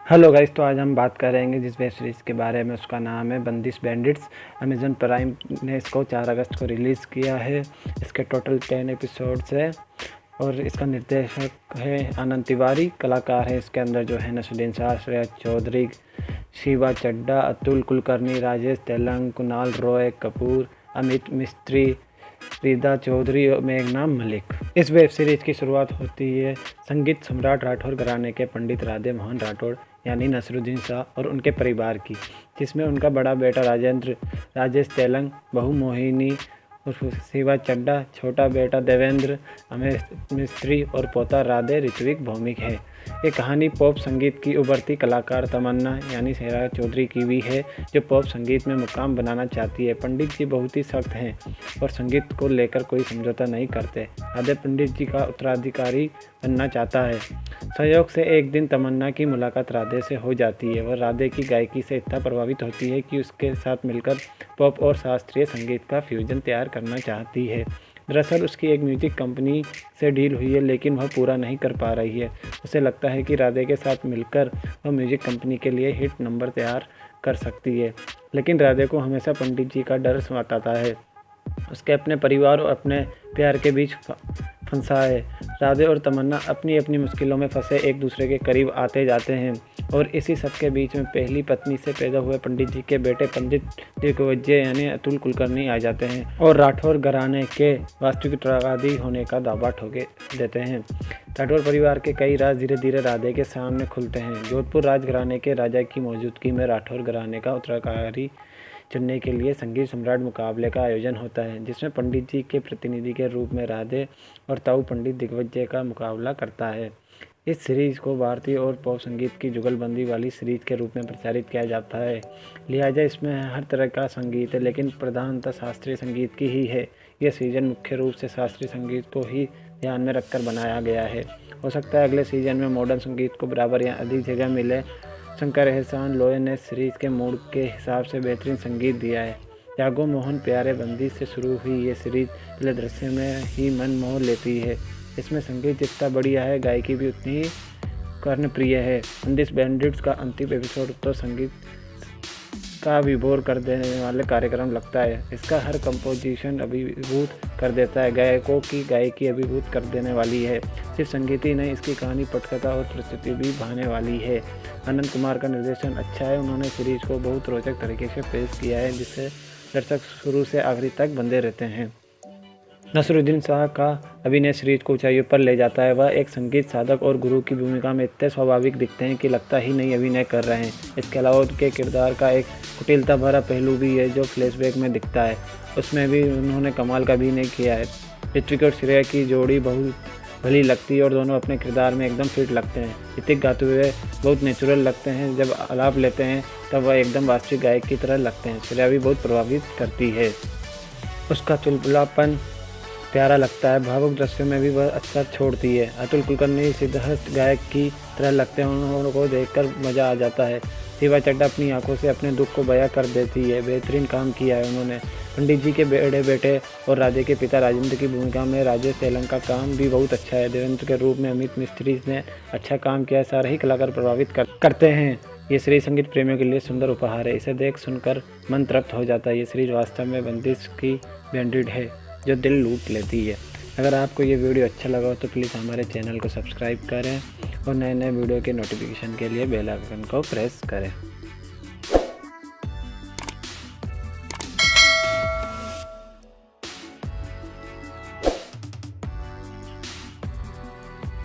Hello guys, तो आज हम बात करेंगे जिस वेब सीरीज़ के बारे में। उसका नाम है बंदिश बैंडिट्स। अमेज़न प्राइम ने इसको 4 अगस्त को रिलीज़ किया है। इसके टोटल 10 एपिसोड्स है और इसका निर्देशक है आनंद तिवारी। कलाकार है इसके अंदर जो है नसरुद्दीन शाह, श्रेया चौधरी, शिवा चड्ढा, अतुल कुलकर्णी, राजेश तेलंग, कुणाल रॉय कपूर, अमित मिस्त्री, रिदा चौधरी और मेघना मलिक। इस वेब सीरीज़ की शुरुआत होती है संगीत सम्राट राठौर घराने के पंडित राधे मोहन राठौर यानी नसरुद्दीन शाह और उनके परिवार की, जिसमें उनका बड़ा बेटा राजेंद्र, राजेश तेलंग, बहू मोहिनी उर्फ शिवा चड्ढा, छोटा बेटा देवेंद्र, अमित मिस्त्री और पोता राधे ऋत्विक भौमिक है। ये कहानी पॉप संगीत की उभरती कलाकार तमन्ना यानी श्रेया चौधरी की भी है, जो पॉप संगीत में मुकाम बनाना चाहती है। पंडित जी बहुत ही सख्त हैं और संगीत को लेकर कोई समझौता नहीं करते। राधे पंडित जी का उत्तराधिकारी बनना चाहता है। संयोग से एक दिन तमन्ना की मुलाकात राधे से हो जाती है। वह राधे की गायकी से इतना प्रभावित होती है कि उसके साथ मिलकर पॉप और शास्त्रीय संगीत का फ्यूजन तैयार करना चाहती है। दरअसल उसकी एक म्यूजिक कंपनी से डील हुई है, लेकिन वह पूरा नहीं कर पा रही है। उसे लगता है कि राधे के साथ मिलकर वह म्यूजिक कंपनी के लिए हिट नंबर तैयार कर सकती है, लेकिन राधे को हमेशा पंडित जी का डर सताता है। उसके अपने परिवार और अपने प्यार के बीच फंसा है। राधे और तमन्ना अपनी अपनी मुश्किलों में फंसे एक दूसरे के करीब आते जाते हैं और इसी सब के बीच में पहली पत्नी से पैदा हुए पंडित जी के बेटे पंडित दिग्विजय यानी अतुल कुलकर्णी आ जाते हैं और राठौर घराने के वास्तविक उत्तराधिकारी होने का दावा ठोके देते हैं। राठौर परिवार के कई राज धीरे धीरे राधे के सामने खुलते हैं। जोधपुर राजघराने के राजा की मौजूदगी में राठौर घराने का उत्तराधिकारी चुनने के लिए संगीत सम्राट मुकाबले का आयोजन होता है, जिसमें पंडित जी के प्रतिनिधि के रूप में राधे और ताऊ पंडित दिग्विजय का मुकाबला करता है। इस सीरीज़ को भारतीय और पॉप संगीत की जुगलबंदी वाली सीरीज़ के रूप में प्रचारित किया जाता है, लिहाजा इसमें हर तरह का संगीत है, लेकिन प्रधानतः शास्त्रीय संगीत की ही है। यह सीजन मुख्य रूप से शास्त्रीय संगीत को ही ध्यान में रखकर बनाया गया है। हो सकता है अगले सीजन में मॉडर्न संगीत को बराबर या अधिक जगह मिले। शंकर एहसान लोय ने सीरीज़ के मूड के हिसाब से बेहतरीन संगीत दिया है। त्यागो मोहन प्यारे बंदी से शुरू हुई ये सीरीज़ पहले दृश्य में ही मन मोह लेती है। इसमें संगीत जितना बढ़िया है, गायकी भी उतनी ही कर्णप्रिय है। बंदिश बैंडिट्स का अंतिम एपिसोड तो संगीत का विभोर कर देने वाले कार्यक्रम लगता है। इसका हर कंपोजिशन अभिभूत कर देता है। गायकों की गायकी अभिभूत कर देने वाली है। सिर्फ संगीत ही नहीं, इसकी कहानी, पटकथा और प्रस्तुति भी भाने वाली है। आनंद कुमार का निर्देशन अच्छा है। उन्होंने सीरीज को बहुत रोचक तरीके से पेश किया है, जिससे दर्शक शुरू से आखिरी तक बंधे रहते हैं। नसरुद्दीन शाह का अभिनय सीरीज को ऊंचाइयों पर ले जाता है। वह एक संगीत साधक और गुरु की भूमिका में इतने स्वाभाविक दिखते हैं कि लगता ही नहीं अभिनय कर रहे हैं। इसके अलावा उनके किरदार का एक कुटिलता भरा पहलू भी है जो फ्लैशबैक में दिखता है। उसमें भी उन्होंने कमाल का अभिनय किया है। ऋत्विक और श्रेया की जोड़ी बहुत भली लगती है और दोनों अपने किरदार में एकदम फिट लगते हैं। ऋत्विक गाते हुए बहुत नेचुरल लगते हैं। जब आलाप लेते हैं तब वह एकदम वास्तविक गायक की तरह लगते हैं। श्रेया भी बहुत प्रभावित करती है। उसका चुलबुलापन प्यारा लगता है। भावुक दृश्य में भी वह अच्छा छोड़ती है। अतुल कुलकर्णी सिद्धहस्त गायक की तरह लगते हैं। उनको देखकर मज़ा आ जाता है। शिवा चड्ढा अपनी आंखों से अपने दुख को बयां कर देती है। बेहतरीन काम किया है उन्होंने। पंडित जी के बड़े बेटे और राधे के पिता राजेंद्र की भूमिका में राजेश तेलंग का काम भी बहुत अच्छा है। देवेंद्र के रूप में अमित मिस्त्री ने अच्छा काम किया है। सारे ही कलाकार प्रभावित करते हैं। ये सीरीज संगीत प्रेमियों के लिए सुंदर उपहार है। इसे देख सुनकर मन तृप्त हो जाता है। ये सीरीज वास्तव में बंदिश की बैंडिट है जो दिल लूट लेती है। अगर आपको ये वीडियो अच्छा लगा हो तो प्लीज़ हमारे चैनल को सब्सक्राइब करें और नए नए वीडियो के नोटिफिकेशन के लिए बेल आइकन को प्रेस करें।